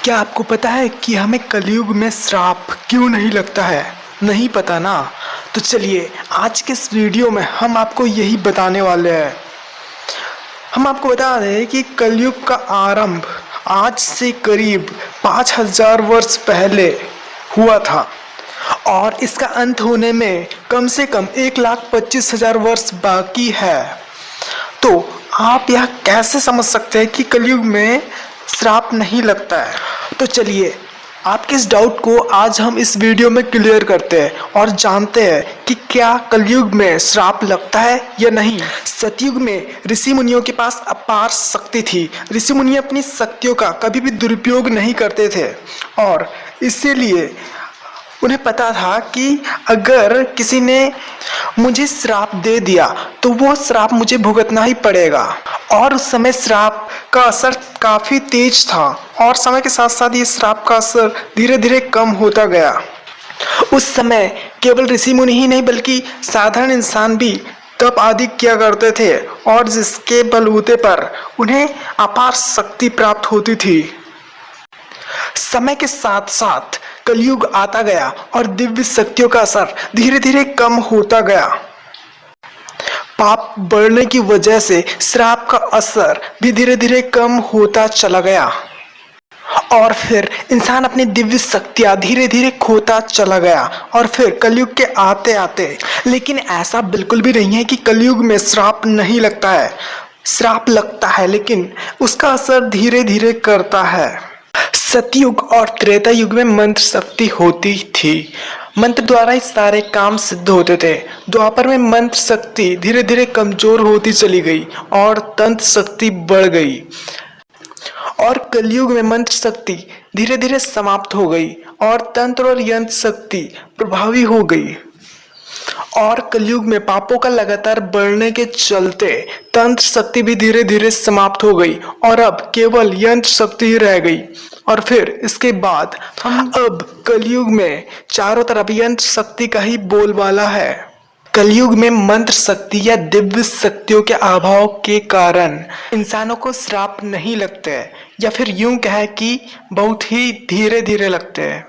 क्या आपको पता है कि हमें कलयुग में श्राप क्यों नहीं लगता है? नहीं पता ना? तो चलिए आज के इस वीडियो में हम आपको यही बताने वाले हैं। हम आपको बता रहे हैं कि कलयुग का आरंभ आज से करीब 5000 वर्ष पहले हुआ था और इसका अंत होने में कम से कम 1,25,000 वर्ष बाकी है। तो आप यह कैसे समझ सकते हैं कि कलयुग में श्राप नहीं लगता है? तो चलिए आपके इस डाउट को आज हम इस वीडियो में क्लियर करते हैं और जानते हैं कि क्या कलयुग में श्राप लगता है या नहीं। सतयुग में ऋषि मुनियों के पास अपार शक्ति थी। ऋषि मुनि अपनी शक्तियों का कभी भी दुरुपयोग नहीं करते थे और इसीलिए उन्हें पता था कि अगर किसी ने मुझे श्राप दे दिया तो वो श्राप मुझे भुगतना ही पड़ेगा। और उस समय श्राप का असर काफ़ी तेज था और समय के साथ साथ ये श्राप का असर धीरे धीरे कम होता गया। उस समय केवल ऋषि मुनि ही नहीं बल्कि साधारण इंसान भी तप आदि किया करते थे और जिसके बलबूते पर उन्हें अपार शक्ति प्राप्त होती थी। समय के साथ साथ कलयुग आता गया और दिव्य शक्तियों का असर धीरे धीरे कम होता गया। पाप बढ़ने की वजह से श्राप का असर भी धीरे धीरे कम होता चला गया और फिर इंसान अपनी दिव्य शक्तियां धीरे धीरे खोता चला गया। और फिर कलयुग के आते आते, लेकिन ऐसा बिल्कुल भी नहीं है कि कलयुग में श्राप नहीं लगता है। श्राप लगता है लेकिन उसका असर धीरे धीरे करता है। सतयुग और त्रेता युग में मंत्र शक्ति होती थी। मंत्र द्वारा ही सारे काम सिद्ध होते थे। द्वापर में मंत्र शक्ति धीरे धीरे कमजोर होती चली गई और तंत्र शक्ति बढ़ गई और कलयुग में मंत्र शक्ति धीरे धीरे समाप्त हो गई और तंत्र और यंत्र शक्ति प्रभावी हो गई। और कलयुग में पापों का लगातार बढ़ने के चलते तंत्र शक्ति भी धीरे धीरे समाप्त हो गई और अब केवल यंत्र शक्ति ही रह गई। और फिर इसके बाद हम अब कलयुग में चारों तरफ यंत्र शक्ति का ही बोलबाला है। कलयुग में मंत्र शक्ति या दिव्य शक्तियों के अभाव के कारण इंसानों को श्राप नहीं लगते या फिर यूं कहे कि बहुत ही धीरे धीरे लगते हैं।